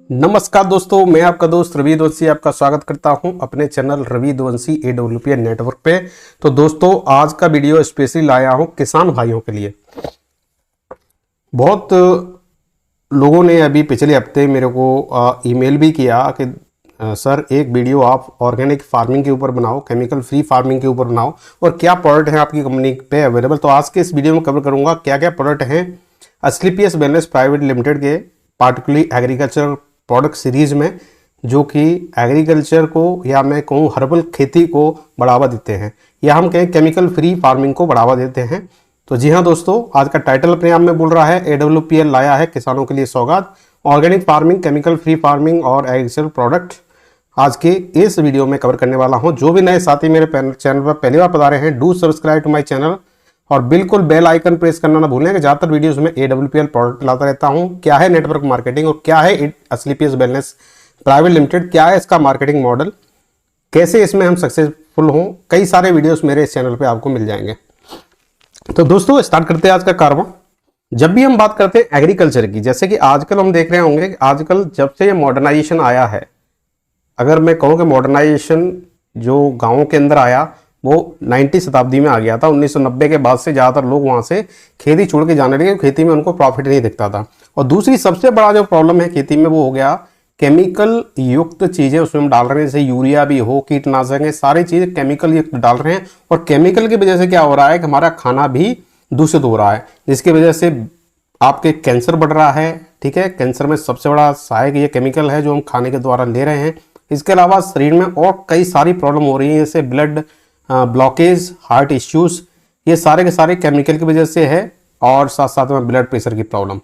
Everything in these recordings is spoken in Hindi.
नमस्कार दोस्तों, मैं आपका दोस्त रवि द्वंसी आपका स्वागत करता हूं अपने चैनल रवि द्वंसी AWPN नेटवर्क पे। तो दोस्तों, आज का वीडियो स्पेशली लाया हूं किसान भाइयों के लिए। बहुत लोगों ने अभी पिछले हफ्ते मेरे को ईमेल भी किया कि सर एक वीडियो आप ऑर्गेनिक फार्मिंग के ऊपर बनाओ, केमिकल फ्री फार्मिंग के ऊपर बनाओ, और क्या प्रोडक्ट हैं आपकी कंपनी पे अवेलेबल। तो आज के इस वीडियो में कवर करूंगा क्या क्या प्रोडक्ट हैं असक्लेपियस वेलनेस प्राइवेट लिमिटेड के पार्टिकुलरली एग्रीकल्चर प्रोडक्ट सीरीज में, जो कि एग्रीकल्चर को या मैं कहूँ हर्बल खेती को बढ़ावा देते हैं, या हम कहें केमिकल फ्री फार्मिंग को बढ़ावा देते हैं। तो जी हाँ दोस्तों, आज का टाइटल अपने आप में बोल रहा है AWPN लाया है किसानों के लिए सौगात, organic farming, chemical free farming और एग्रीकल्चर प्रोडक्ट। आज के इस वीडियो में कवर करने वाला हूँ। जो भी नए साथी मेरे चैनल पर पहली बार पधारे हैं, do subscribe to my channel और बिल्कुल बेल आइकन प्रेस करना ना भूलें कि ज़्यादातर वीडियोस में AWPN प्रोडक्ट लाता रहता हूं। क्या है नेटवर्क मार्केटिंग और क्या है असक्लेपियस वेलनेस प्राइवेट लिमिटेड, क्या है इसका मार्केटिंग मॉडल, कैसे इसमें हम सक्सेसफुल हों, कई सारे वीडियोस मेरे इस चैनल पे आपको मिल जाएंगे। तो दोस्तों, स्टार्ट करते हैं आज का कारवां। जब भी हम बात करते हैं एग्रीकल्चर की, जैसे कि आजकल हम देख रहे होंगे, आजकल जब से ये मॉडर्नाइजेशन आया है, अगर मैं कहूँ कि मॉडर्नाइजेशन जो गाँवों के अंदर आया वो 90 शताब्दी में आ गया था। 1990 के बाद से ज़्यादातर लोग वहाँ से खेती छोड़ के जाने लगे, खेती में उनको प्रॉफिट नहीं दिखता था। और दूसरी सबसे बड़ा जो प्रॉब्लम है खेती में वो हो गया केमिकल युक्त चीज़ें उसमें हम डाल रहे हैं, जैसे यूरिया भी हो, कीटनाशक है, सारी चीज़ें केमिकल युक्त डाल रहे हैं। और केमिकल की वजह से क्या हो रहा है कि हमारा खाना भी दूषित हो रहा है, जिसकी वजह से आपके कैंसर बढ़ रहा है। ठीक है, कैंसर में सबसे बड़ा सहायक ये केमिकल है जो हम खाने के द्वारा ले रहे हैं। इसके अलावा शरीर में और कई सारी प्रॉब्लम हो रही है, जैसे ब्लड ब्लॉकेज, हार्ट इश्यूज, ये सारे के सारे केमिकल की वजह से है, और साथ साथ में ब्लड प्रेशर की प्रॉब्लम।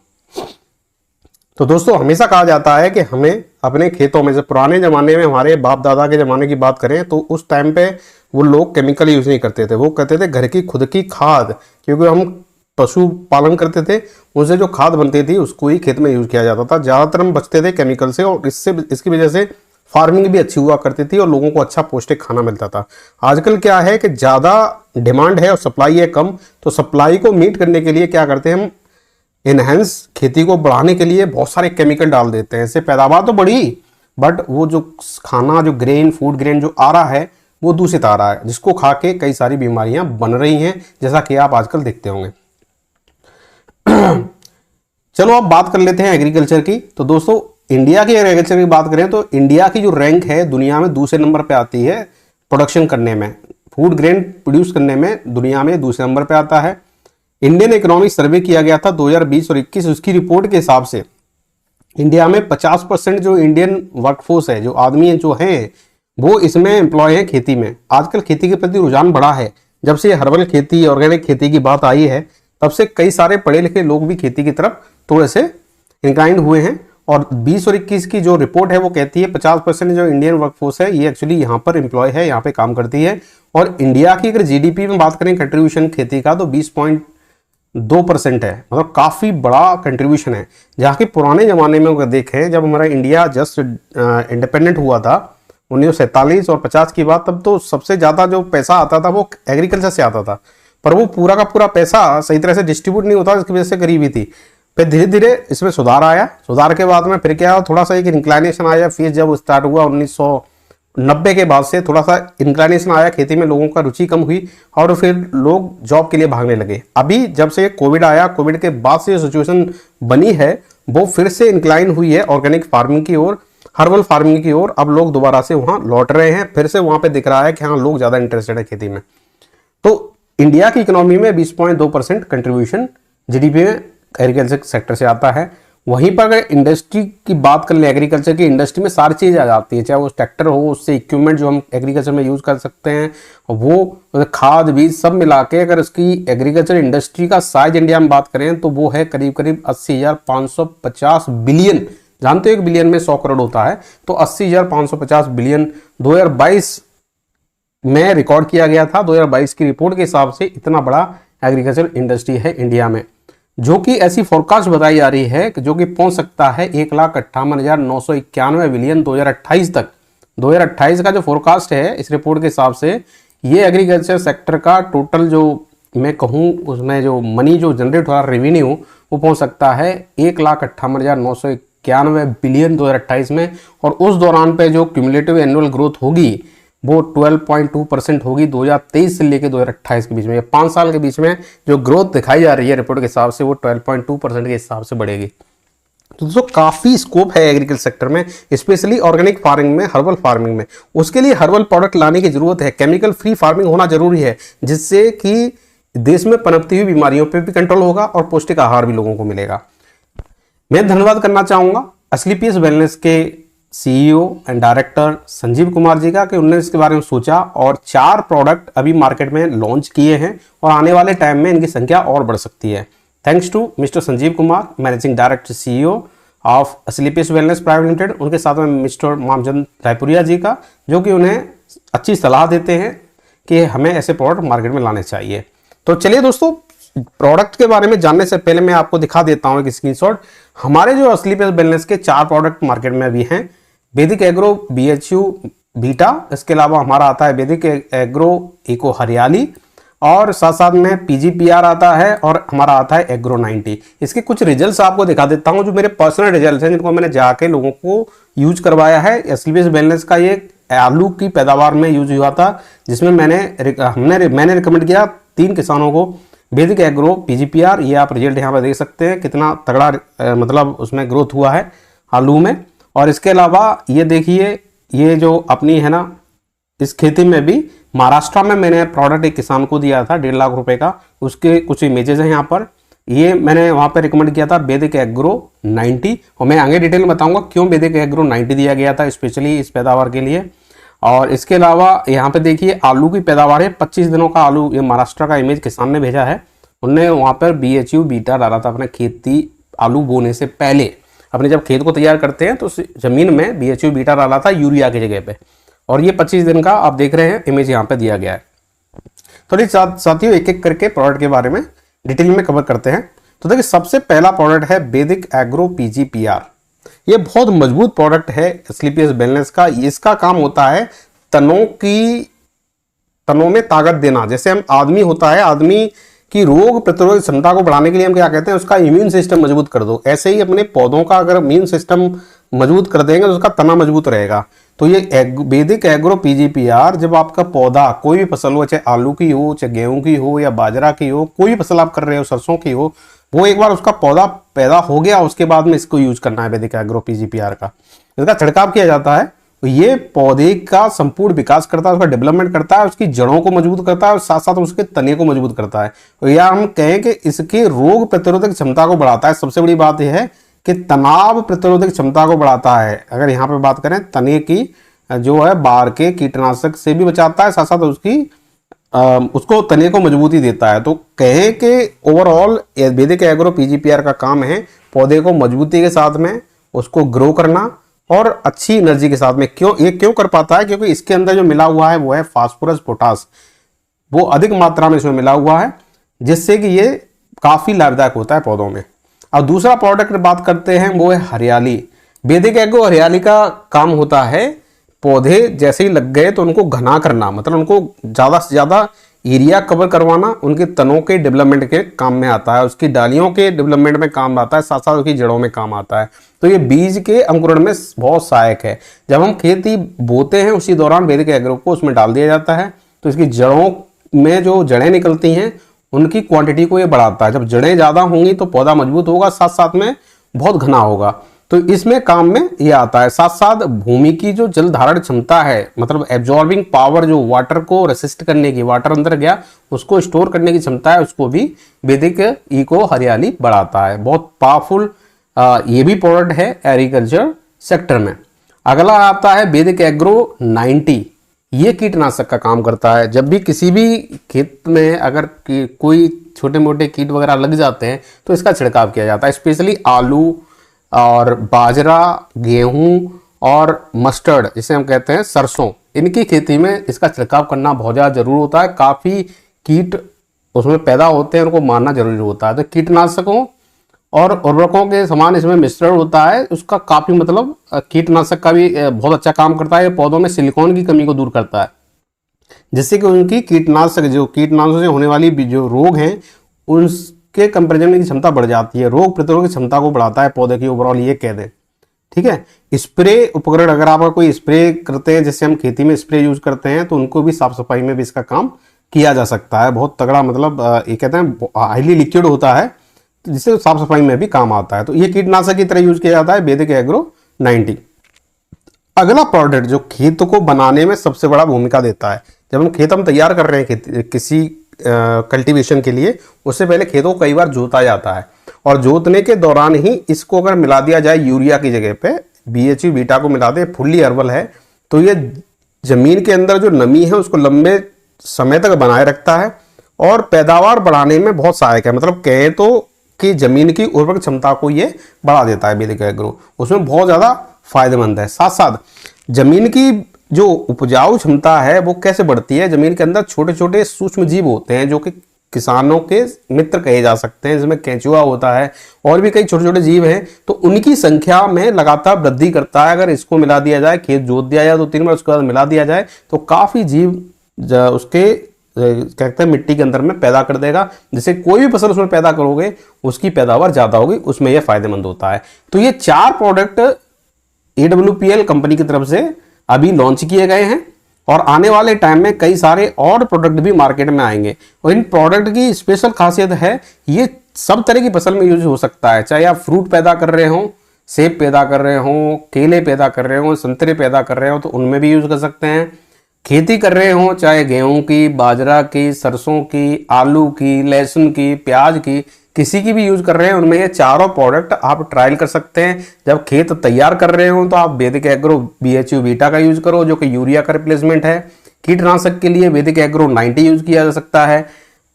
तो दोस्तों, हमेशा कहा जाता है कि हमें अपने खेतों में, जब पुराने जमाने में हमारे बाप दादा के जमाने की बात करें तो उस टाइम पे वो लोग केमिकल यूज नहीं करते थे, वो कहते थे घर की खुद की खाद, क्योंकि हम पशु पालन करते थे, उनसे जो खाद बनती थी उसको ही खेत में यूज किया जाता था। ज्यादातर हम बचते थे केमिकल से, और इसकी वजह से फार्मिंग भी अच्छी हुआ करती थी और लोगों को अच्छा पौष्टिक खाना मिलता था। आजकल क्या है कि ज़्यादा डिमांड है और सप्लाई है कम, तो सप्लाई को मीट करने के लिए क्या करते हैं हम, इनहेंस खेती को बढ़ाने के लिए बहुत सारे केमिकल डाल देते हैं। इससे पैदावार तो बढ़ी, बट वो जो खाना, जो ग्रेन, फूड ग्रेन जो आ रहा है वो दूषित आ रहा है, जिसको खा के कई सारी बीमारियां बन रही हैं, जैसा कि आप आजकल देखते होंगे। चलो अब बात कर लेते हैं एग्रीकल्चर की। तो दोस्तों, इंडिया की एग्रीकल्चर की बात करें तो इंडिया की जो रैंक है दुनिया में दूसरे नंबर पे आती है प्रोडक्शन करने में, फूड ग्रेन प्रोड्यूस करने में दुनिया में दूसरे नंबर पे आता है। इंडियन इकोनॉमिक सर्वे किया गया था 2020 और 21, उसकी रिपोर्ट के हिसाब से इंडिया में 50% जो इंडियन वर्कफोर्स है, जो आदमी है जो है, वो इसमें एम्प्लॉय है खेती में। आजकल खेती के प्रति रुझान बढ़ा है, जब से हर्बल खेती, ऑर्गेनिक खेती की बात आई है, तब से कई सारे पढ़े लिखे लोग भी खेती की तरफ थोड़े से इंक्लाइंड हुए हैं। और 20 और 21 की जो रिपोर्ट है वो कहती है 50% जो इंडियन वर्कफोर्स है ये एक्चुअली यहाँ पर एम्प्लॉय है, यहाँ पे काम करती है। और इंडिया की अगर GDP में बात करें कंट्रीब्यूशन खेती का, तो 20.2% है, मतलब काफ़ी बड़ा कंट्रीब्यूशन है। जहाँ की पुराने ज़माने में अगर देखें, जब हमारा इंडिया जस्ट इंडिपेंडेंट हुआ था 1947 और 50 की बात, तब तो सबसे ज़्यादा जो पैसा आता था वो एग्रीकल्चर से आता था, पर वो पूरा का पूरा पैसा सही तरह से डिस्ट्रीब्यूट नहीं होता, इसकी वजह से गरीबी थी। फिर धीरे धीरे इसमें सुधार आया, सुधार के बाद में फिर क्या, थोड़ा सा एक इंक्लाइनेशन आया। फिर जब स्टार्ट हुआ 1990 के बाद से थोड़ा सा इंक्लाइनेशन आया, खेती में लोगों का रुचि कम हुई और फिर लोग जॉब के लिए भागने लगे। अभी जब से कोविड आया, कोविड के बाद से जो सिचुएशन बनी है वो फिर से इंक्लाइन हुई है ऑर्गेनिक फार्मिंग की ओर, हर्बल फार्मिंग की ओर। अब लोग दोबारा से वहाँ लौट रहे हैं, फिर से वहाँ पे दिख रहा है कि हाँ, लोग ज़्यादा इंटरेस्टेड है खेती में। तो इंडिया की इकोनॉमी में 20.2% कंट्रीब्यूशन GDP में एग्रीकल्चर सेक्टर से आता है। वहीं पर अगर इंडस्ट्री की बात कर ले, एग्रीकल्चर की इंडस्ट्री में सारी चीज़ आ जाती है, चाहे वो ट्रैक्टर हो, उससे इक्विपमेंट जो हम एग्रीकल्चर में यूज़ कर सकते हैं, वो खाद बीज सब मिला के अगर उसकी एग्रीकल्चर इंडस्ट्री का साइज इंडिया में बात करें तो वो है करीब करीब 80,550 बिलियन। जानते हो 1 बिलियन में 100 करोड़ होता है, तो 80,550 बिलियन 2022 में रिकॉर्ड किया गया था। 2022 की रिपोर्ट के हिसाब से इतना बड़ा एग्रीकल्चर इंडस्ट्री है इंडिया में, जो कि ऐसी फोरकास्ट बताई जा रही है कि जो कि पहुंच सकता है 1,58,991 बिलियन 2028 तक। 2028 का जो फोरकास्ट है इस रिपोर्ट के हिसाब से, ये एग्रीकल्चर सेक्टर का टोटल जो मैं कहूँ उसमें जो मनी जो जनरेट हो रहा रेवेन्यू वो पहुंच सकता है 1,58,991 91 बिलियन 2028 में, और उस दौरान पे जो क्यूमुलेटिव एनुअल ग्रोथ होगी वो 12.2% होगी 2023 से लेकर 2028 के बीच में। 5 साल के बीच में जो ग्रोथ दिखाई जा रही है रिपोर्ट के हिसाब से वो 12.2% के हिसाब से बढ़ेगी। तो दोस्तों काफ़ी स्कोप है एग्रीकल्चर सेक्टर में, स्पेशली ऑर्गेनिक फार्मिंग में, हर्बल फार्मिंग में। उसके लिए हर्बल प्रोडक्ट लाने की जरूरत है, केमिकल फ्री फार्मिंग होना जरूरी है, जिससे कि देश में पनपती हुई बीमारियों पर भी कंट्रोल होगा और पौष्टिक आहार भी लोगों को मिलेगा। मैं धन्यवाद करना चाहूँगा असलीपियस वेलनेस के CEO and director Sanjeev Kumar ji का कि उन्होंने इसके बारे में सोचा और 4 प्रोडक्ट अभी मार्केट में लॉन्च किए हैं और आने वाले टाइम में इनकी संख्या और बढ़ सकती है। Thanks to mister Sanjeev Kumar, managing director CEO of Asclepius Wellness private limited. उनके साथ में मिस्टर मामचंद रायपुरिया जी का, जो कि उन्हें अच्छी सलाह देते हैं कि हमें ऐसे प्रोडक्ट मार्केट में लाने चाहिए। तो चलिए दोस्तों, प्रोडक्ट के बारे में जानने से पहले मैं आपको दिखा देता हूं एक स्क्रीनशॉट। हमारे जो असलीपियस वेलनेस के 4 प्रोडक्ट मार्केट में अभी हैं, वैदिक एग्रो BHU बीटा, इसके अलावा हमारा आता है वैदिक एग्रो इको हरियाली, और साथ साथ में PGPR आता है, और हमारा आता है एग्रो 90। इसके कुछ रिजल्ट्स आपको दिखा देता हूं जो मेरे पर्सनल रिजल्ट्स हैं, जिनको मैंने जाके लोगों को यूज करवाया है। असलीपियस वेलनेस का ये आलू की पैदावार में यूज हुआ था, जिसमें मैंने रिकमेंड किया 3 किसानों को वैदिक एग्रो PGPR। ये आप रिजल्ट यहाँ पर देख सकते हैं कितना तगड़ा मतलब उसमें ग्रोथ हुआ है आलू में। और इसके अलावा ये देखिए, ये जो अपनी है ना इस खेती में भी महाराष्ट्र में मैंने प्रोडक्ट एक किसान को दिया था 1.5 लाख रुपए का, उसके कुछ इमेजेस हैं यहाँ पर। ये मैंने वहाँ पे रिकमेंड किया था वैदिक एग्रो 90, और मैं आगे डिटेल में बताऊंगा क्यों वैदिक एग्रो 90 दिया गया था स्पेशली इस पैदावार के लिए। और इसके अलावा यहाँ पे देखिए आलू की पैदावार है, 25 दिनों का आलू। ये महाराष्ट्र का इमेज किसान ने भेजा है, उनने वहाँ पर BHU बीटा डाला था अपने खेती आलू बोने से पहले। अपने जब खेत को तैयार करते हैं तो उस जमीन में BHU बीटा डाला था यूरिया की जगह पे, और ये 25 दिन का आप देख रहे हैं इमेज यहाँ पे दिया गया है। तो साथियों एक एक करके प्रोडक्ट के बारे में डिटेल में कवर करते हैं। तो देखिए सबसे पहला प्रोडक्ट है वैदिक एग्रो PGPR। ये बहुत मजबूत प्रोडक्ट है असलीपियस वेलनेस का। इसका काम होता है तनों में ताकत देना। जैसे हम आदमी होता है, आदमी की रोग प्रतिरोधक क्षमता को बढ़ाने के लिए हम क्या कहते हैं, उसका इम्यून सिस्टम मजबूत कर दो। ऐसे ही अपने पौधों का अगर इम्यून सिस्टम मजबूत कर देंगे तो उसका तना मजबूत रहेगा। तो ये वैदिक एग्रो PGPR, जब आपका पौधा कोई भी फसल हो, चाहे आलू की हो, चाहे गेहूं की हो, या बाजरा की हो, कोई भी फसल आप कर रहे हो, सरसों की हो, वो एक बार उसका पौधा पैदा हो गया उसके बाद में इसको यूज करना है वैदिक एग्रो PGPR का। इसका छिड़काव किया जाता है तो ये पौधे का संपूर्ण विकास करता है, उसका डेवलपमेंट करता है, उसकी जड़ों को मजबूत करता है और साथ साथ उसके तने को मजबूत करता है। तो या हम कहें कि इसके रोग प्रतिरोधक क्षमता को बढ़ाता है। सबसे बड़ी बात यह है कि तनाव प्रतिरोधक क्षमता को बढ़ाता है। अगर यहाँ पे बात करें तने की, जो है बाहर के कीटनाशक से भी बचाता है, साथ साथ उसको तने को मजबूती देता है। तो कहें कि ओवरऑल वैदिक एग्रो PGPR का काम है पौधे को मजबूती के साथ में उसको ग्रो करना और अच्छी एनर्जी के साथ में। क्यों कर पाता है? क्योंकि इसके अंदर जो मिला हुआ है वो है फास्फोरस, पोटास, वो अधिक मात्रा में इसमें मिला हुआ है, जिससे कि ये काफी लाभदायक होता है पौधों में। अब दूसरा प्रोडक्ट बात करते हैं, वो है हरियाली। वैदिक एग्रो हरियाली का काम होता है पौधे जैसे ही लग गए तो उनको घना करना, मतलब उनको ज्यादा से ज्यादा एरिया कवर करवाना, उनके तनों के डेवलपमेंट के काम में आता है, उसकी डालियों के डेवलपमेंट में काम आता है, साथ साथ उसकी जड़ों में काम आता है। तो ये बीज के अंकुरण में बहुत सहायक है। जब हम खेती बोते हैं उसी दौरान वैदिक एग्रो को उसमें डाल दिया जाता है, तो इसकी जड़ों में जो जड़ें निकलती हैं उनकी क्वांटिटी को ये बढ़ाता है। जब जड़ें ज्यादा होंगी तो पौधा मजबूत होगा, साथ साथ में बहुत घना होगा, तो इसमें काम में ये आता है। साथ साथ भूमि की जो जल धारण क्षमता है, मतलब एब्जॉर्बिंग पावर, जो वाटर को रेसिस्ट करने की, वाटर अंदर गया उसको स्टोर करने की क्षमता है, उसको भी वैदिक इको हरियाली बढ़ाता है। बहुत पावरफुल ये भी प्रोडक्ट है एग्रीकल्चर सेक्टर में। अगला आता है वैदिक एग्रो 90। ये कीटनाशक का काम करता है। जब भी किसी भी खेत में अगर कोई छोटे मोटे कीट वगैरह लग जाते हैं तो इसका छिड़काव किया जाता है। स्पेशली आलू और बाजरा, गेहूं और मस्टर्ड, जिसे हम कहते हैं सरसों, इनकी खेती में इसका छिड़काव करना बहुत ज़्यादा जरूरी होता है। काफ़ी कीट उसमें पैदा होते हैं, उनको मारना जरूरी होता है। तो कीटनाशकों और उर्वरकों के समान इसमें मिश्रण होता है, उसका काफ़ी मतलब कीटनाशक का भी बहुत अच्छा काम करता है। पौधों में सिलिकॉन की कमी को दूर करता है, जिससे कि उनकी कीटनाशकों से होने वाली जो रोग हैं उनके कंपेरिजन में की क्षमता बढ़ जाती है। रोग प्रतिरोधक क्षमता को बढ़ाता है पौधे की ओवरऑल, ये कह दें। ठीक है। स्प्रे उपकरण, अगर आप कोई स्प्रे करते हैं, जैसे हम खेती में स्प्रे यूज करते हैं, तो उनको भी साफ सफाई में भी इसका काम किया जा सकता है। बहुत तगड़ा, मतलब ये कहते हैं हाईली लिक्विड होता है, जिससे साफ सफाई में भी काम आता है। तो ये कीटनाशक की तरह यूज किया जाता है वैदिक एग्रो 90। अगला प्रोडक्ट जो खेत को बनाने में सबसे बड़ा भूमिका देता है, जब हम खेत तैयार कर रहे हैं किसी कल्टीवेशन के लिए, उससे पहले खेतों को कई बार जोता जाता है, और जोतने के दौरान ही इसको अगर मिला दिया जाए यूरिया की जगह पे BHU बीटा को मिला दे, फुल्ली हर्बल है, तो ये जमीन के अंदर जो नमी है उसको लंबे समय तक बनाए रखता है और पैदावार बढ़ाने में बहुत सहायक है। मतलब कहे तो कि जमीन की उर्वरक क्षमता को ये बढ़ा देता है वैदिक एग्रो, उसमें बहुत ज़्यादा फायदेमंद है। साथ साथ जमीन की जो उपजाऊ क्षमता है वो कैसे बढ़ती है, जमीन के अंदर छोटे छोटे सूक्ष्म जीव होते हैं जो कि किसानों के मित्र कहे जा सकते हैं, जिसमें केंचुआ होता है और भी कई छोटे छोटे जीव हैं, तो उनकी संख्या में लगातार वृद्धि करता है। अगर इसको मिला दिया जाए, खेत जोत दिया जाए तो 3 बार उसके बाद मिला दिया जाए, तो काफी जीव उसके कहते हैं मिट्टी के अंदर में पैदा कर देगा, जिससे कोई भी फसल उसमें पैदा करोगे उसकी पैदावार ज्यादा होगी, उसमें यह फायदेमंद होता है। तो ये 4 प्रोडक्ट AWPL कंपनी की तरफ से अभी लॉन्च किए गए हैं, और आने वाले टाइम में कई सारे और प्रोडक्ट भी मार्केट में आएंगे। और इन प्रोडक्ट की स्पेशल खासियत है, ये सब तरह की फसल में यूज हो सकता है, चाहे आप फ्रूट पैदा कर रहे हो, सेब पैदा कर रहे हो, केले पैदा कर रहे हो, संतरे पैदा कर रहे हो, तो उनमें भी यूज कर सकते हैं। खेती कर रहे हो, चाहे गेहूं की, बाजरा की, सरसों की, आलू की, लहसुन की, प्याज की, किसी की भी यूज कर रहे हैं, उनमें ये चारों प्रोडक्ट आप ट्रायल कर सकते हैं। जब खेत तैयार कर रहे हो तो आप वैदिक एग्रो BHU बीटा का यूज करो, जो कि यूरिया का रिप्लेसमेंट है। कीटनाशक के लिए वैदिक एग्रो 90 यूज किया जा सकता है,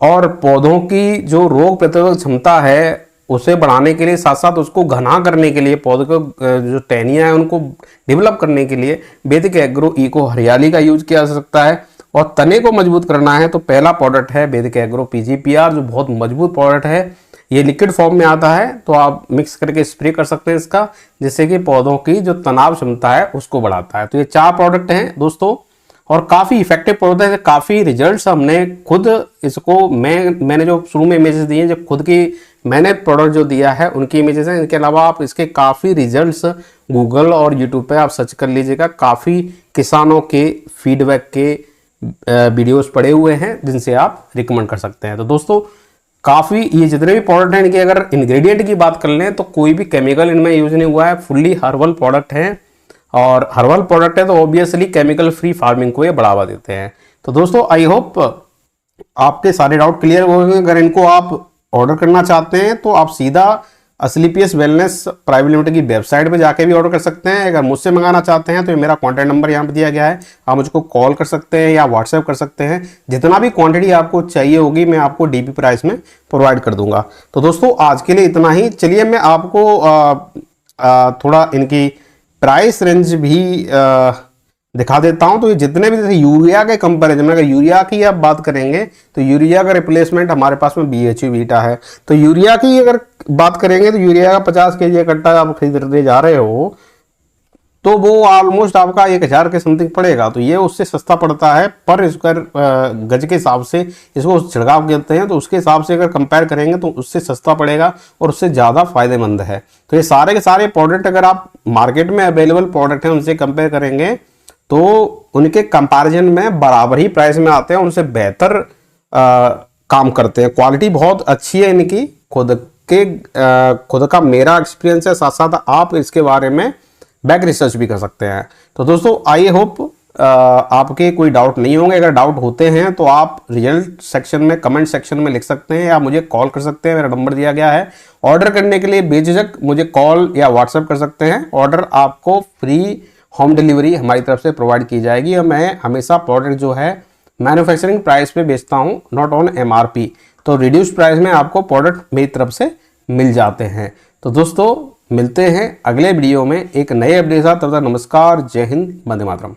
और पौधों की जो रोग प्रतिरोधक क्षमता है उसे बढ़ाने के लिए, साथ साथ उसको घना करने के लिए, पौधे को जो टहनियाँ हैं उनको डेवलप करने के लिए वैदिक एग्रो इको हरियाली का यूज किया जा सकता है। और तने को मजबूत करना है तो पहला प्रोडक्ट है वैदिक एग्रो PGPR, जो बहुत मजबूत प्रोडक्ट है। ये लिक्विड फॉर्म में आता है, तो आप मिक्स करके स्प्रे कर सकते हैं इसका, जिससे कि पौधों की जो तनाव क्षमता है उसको बढ़ाता है। तो ये 4 प्रोडक्ट हैं दोस्तों, और काफ़ी इफेक्टिव प्रोडक्ट है, काफ़ी रिजल्ट्स हमने खुद इसको मैंने जो शुरू में इमेजेस दिए, जो खुद की मैंने प्रोडक्ट जो दिया है उनकी इमेजेस हैं। इनके अलावा आप इसके काफ़ी रिजल्ट्स गूगल और यूट्यूब पे आप सर्च कर लीजिएगा, काफ़ी किसानों के फीडबैक के वीडियोस पड़े हुए हैं जिनसे आप रिकमेंड कर सकते हैं। तो दोस्तों काफ़ी ये जितने भी प्रोडक्ट हैं, इनके अगर इंग्रेडिएंट की बात कर लें तो कोई भी केमिकल इनमें यूज नहीं हुआ है, फुल्ली हर्बल प्रोडक्ट हैं, और हर्बल प्रोडक्ट है तो ऑब्वियसली केमिकल फ्री फार्मिंग को ये बढ़ावा देते हैं। तो दोस्तों आई होप आपके सारे डाउट क्लियर हो गए। अगर इनको आप ऑर्डर करना चाहते हैं तो आप सीधा असलीपीएस वेलनेस प्राइवेट लिमिटेड की वेबसाइट पे जाके भी ऑर्डर कर सकते हैं। अगर मुझसे मंगाना चाहते हैं तो मेरा कॉन्टैक्ट नंबर यहाँ पे दिया गया है, आप मुझको कॉल कर सकते हैं या व्हाट्सएप कर सकते हैं। जितना भी क्वांटिटी आपको चाहिए होगी मैं आपको DP प्राइस में प्रोवाइड कर दूंगा। तो दोस्तों आज के लिए इतना ही। चलिए मैं आपको थोड़ा इनकी प्राइस रेंज भी दिखा देता हूं। तो ये जितने भी, जैसे यूरिया के कंपैरिजन में, अगर यूरिया की आप बात करेंगे तो यूरिया का रिप्लेसमेंट हमारे पास में BHU बीटा है। तो यूरिया की अगर बात करेंगे तो यूरिया का 50 kg इकट्ठा आप खरीदने जा रहे हो तो वो ऑलमोस्ट आपका 1000 के समथिंग पड़ेगा। तो ये उससे सस्ता पड़ता है पर स्क्वायर गज के हिसाब से, इसको छिड़काव कहते हैं, तो उसके हिसाब से अगर कंपेयर करेंगे तो उससे सस्ता पड़ेगा और उससे ज़्यादा फायदेमंद है। तो ये सारे के सारे प्रोडक्ट अगर आप मार्केट में अवेलेबल प्रोडक्ट हैं उनसे कंपेयर करेंगे तो उनके कंपैरिजन में बराबर ही प्राइस में आते हैं, उनसे बेहतर काम करते हैं। क्वालिटी बहुत अच्छी है इनकी, खुद का मेरा एक्सपीरियंस है, साथ साथ आप इसके बारे में बैक रिसर्च भी कर सकते हैं। तो दोस्तों आई होप आपके कोई डाउट नहीं होंगे। अगर डाउट होते हैं तो आप रिजल्ट सेक्शन में, कमेंट सेक्शन में लिख सकते हैं या मुझे कॉल कर सकते हैं, मेरा नंबर दिया गया है। ऑर्डर करने के लिए बेझिझक मुझे कॉल या व्हाट्सएप कर सकते हैं। ऑर्डर आपको फ्री होम डिलीवरी हमारी तरफ से प्रोवाइड की जाएगी, और मैं हमेशा प्रोडक्ट जो है मैन्युफैक्चरिंग प्राइस पे बेचता हूँ, नॉट ऑन MRP। तो रिड्यूस प्राइस में आपको प्रोडक्ट मेरी तरफ से मिल जाते हैं। तो दोस्तों मिलते हैं अगले वीडियो में एक नए अपडेट के साथ। तब तक नमस्कार, जय हिंद, वंदे मातरम।